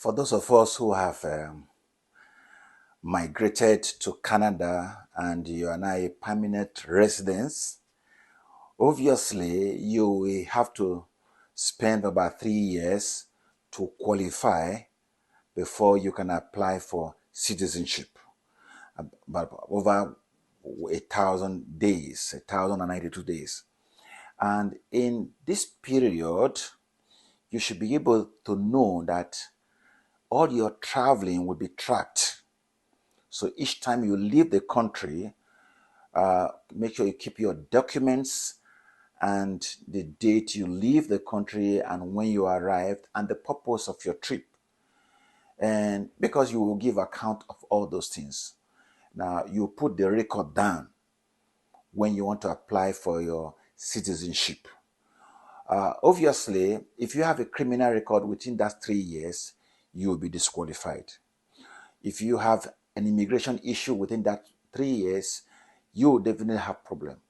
For those of us who have migrated to Canada and you are now a permanent resident, obviously you will have to spend about 3 years to qualify before you can apply for citizenship. About over 1,000 days, 1,092 days. And in this period, you should be able to know that all your traveling will be tracked. So each time you leave the country, make sure you keep your documents and the date you leave the country and when you arrived and the purpose of your trip. And because you will give account of all those things. Now, you put the record down when you want to apply for your citizenship. Obviously, if you have a criminal record within that 3 years, you will be disqualified. If you have an immigration issue within that 3 years, you will definitely have problem.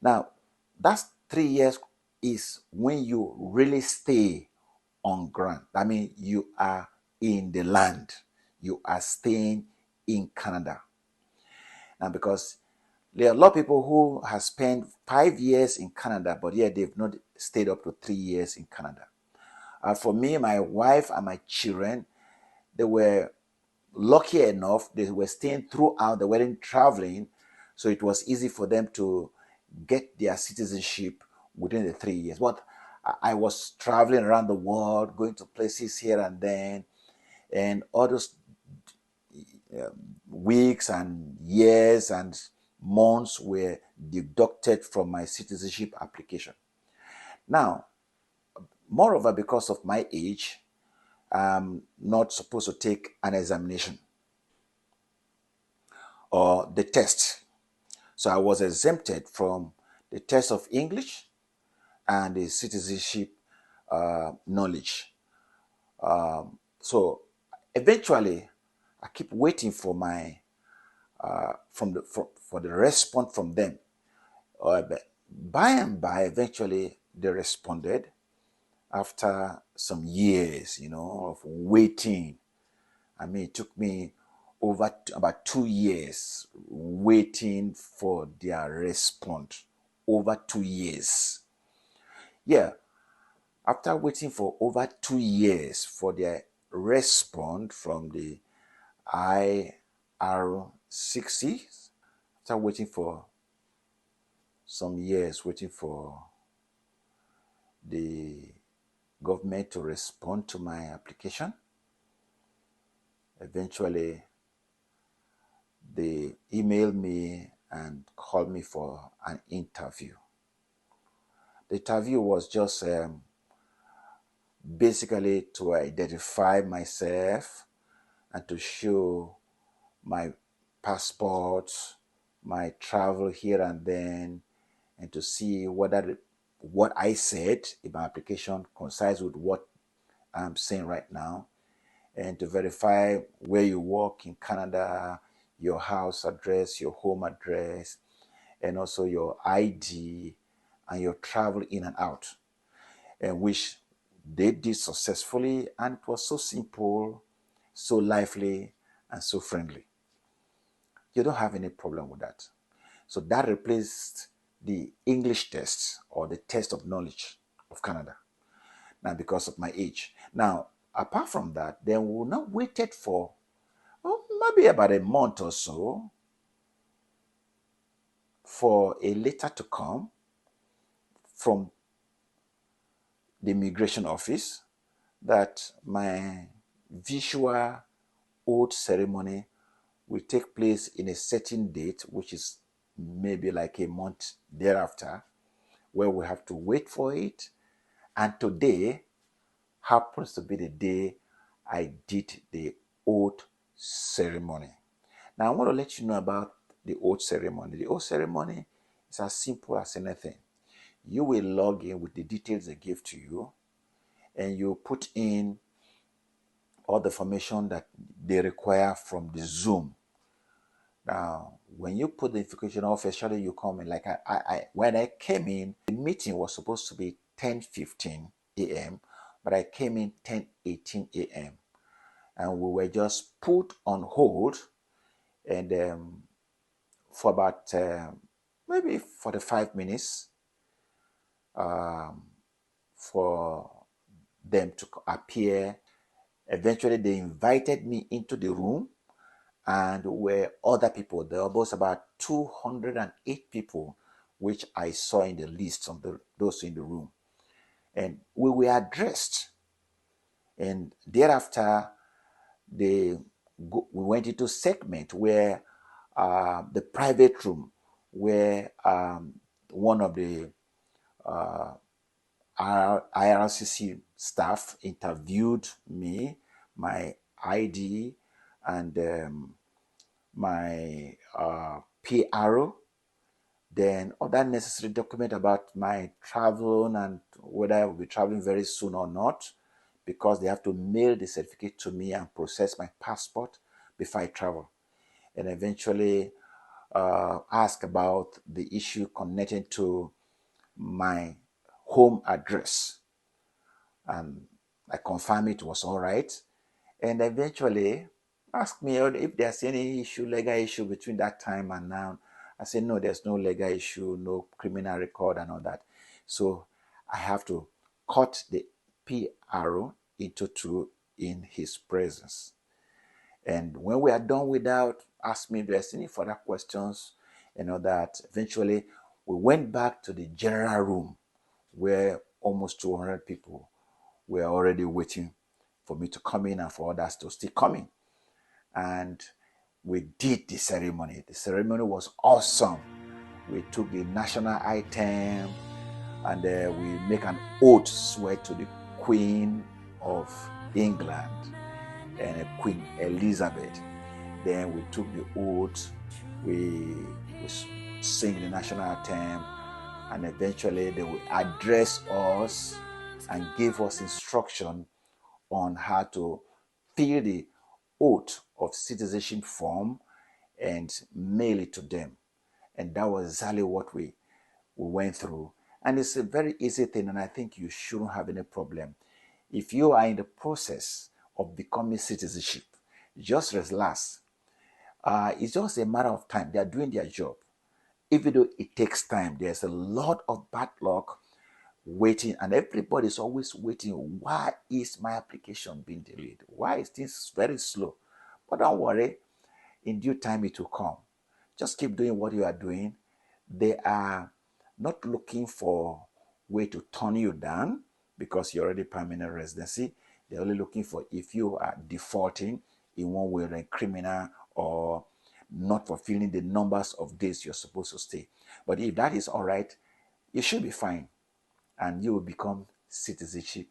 Now, that 3 years is when you really stay on ground. I mean, you are in the land. You are staying in Canada. Now, because there are a lot of people who have spent 5 years in Canada, but yet they've not stayed up to 3 years in Canada. For me, my wife and my children, they were lucky enough, they were staying throughout, they weren't traveling, so it was easy for them to get their citizenship within the 3 years. But I was traveling around the world, going to places here and then, and all those weeks and years and months were deducted from my citizenship application. Now, moreover, because of my age, I'm not supposed to take an examination or the test. So I was exempted from the test of English and the citizenship knowledge. So eventually, I keep waiting for my for the response from them. But by and by, eventually they responded after some years, of waiting. I mean, it took me over about 2 years waiting for their response. Over 2 years. Yeah, after waiting for over 2 years for their response from the IR60, after waiting for some years, waiting for the government to respond to my application, eventually they emailed me and called me for an interview. The interview was just basically to identify myself and to show my passport, my travel here and then, and to see whether what I said in my application coincides with what I'm saying right now, and to verify where you work in Canada, your house address, your home address, and also your ID and your travel in and out, and which they did successfully, and it was so simple, so lively, and so friendly. You don't have any problem with that. So that replaced the English test or the test of knowledge of Canada. Now, because of my age. Now, apart from that, then we will not waited for maybe about a month or so for a letter to come from the immigration office that my visual oath ceremony will take place in a certain date, which is maybe like a month thereafter, where we have to wait for it. And today happens to be the day I did the oath ceremony. Now, I want to let you know about the oath ceremony. The oath ceremony is as simple as anything. You will log in with the details they give to you, and you put in all the information that they require from the Zoom. Now, when you put the information officially, you come in. Like when I came in, the meeting was supposed to be 10:15 a.m., but I came in 10:18 a.m. and we were just put on hold, and for about maybe 45 minutes um, for them to appear. Eventually, they invited me into the room, and where other people, there was about 208 people, which I saw in the list of those in the room. And we were addressed. And thereafter, we went into segment where the private room, where one of the IRCC staff interviewed me, my ID, and my PRO, then other necessary document about my travel and whether I will be traveling very soon or not, because they have to mail the certificate to me and process my passport before I travel. And eventually ask about the issue connected to my home address. And I confirmed it was all right. And eventually asked me if there's any issue, legal issue between that time and now. I said, no, there's no legal issue, no criminal record and all that. So I have to cut the PRO into two in his presence. And when we are done with that, asked me if there's any further questions and all that. Eventually, we went back to the general room where almost 200 people were already waiting for me to come in and for others to still come in. And we did the ceremony. The ceremony was awesome. We took the national item, and we make an oath swear to the Queen of England and Queen Elizabeth. Then we took the oath, we sing the national anthem, and eventually they will address us and give us instruction on how to fill the oath of citizenship form and mail it to them. And that was exactly what we went through. And it's a very easy thing, and I think you shouldn't have any problem. If you are in the process of becoming citizenship, just relax. It's just a matter of time. They are doing their job. Even though it takes time, there's a lot of bad luck waiting, and everybody's always waiting. Why is my application being delayed? Why is this very slow? But don't worry, in due time it will come. Just keep doing what you are doing. They are not looking for way to turn you down because you're already permanent residency. They're only looking for if you are defaulting in one way or a criminal, or not fulfilling the numbers of days you're supposed to stay. But if that is all right, you should be fine, and you will become citizenship.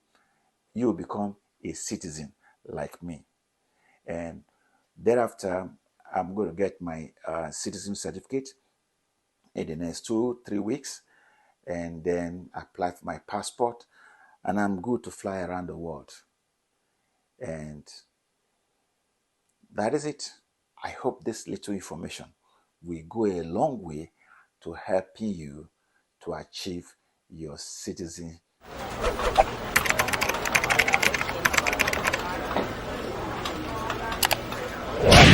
You will become a citizen like me. And thereafter, I'm going to get my citizen certificate in the next 2-3 weeks, and then apply for my passport, and I'm good to fly around the world. And that is it. I hope this little information will go a long way to helping you to achieve your citizenship.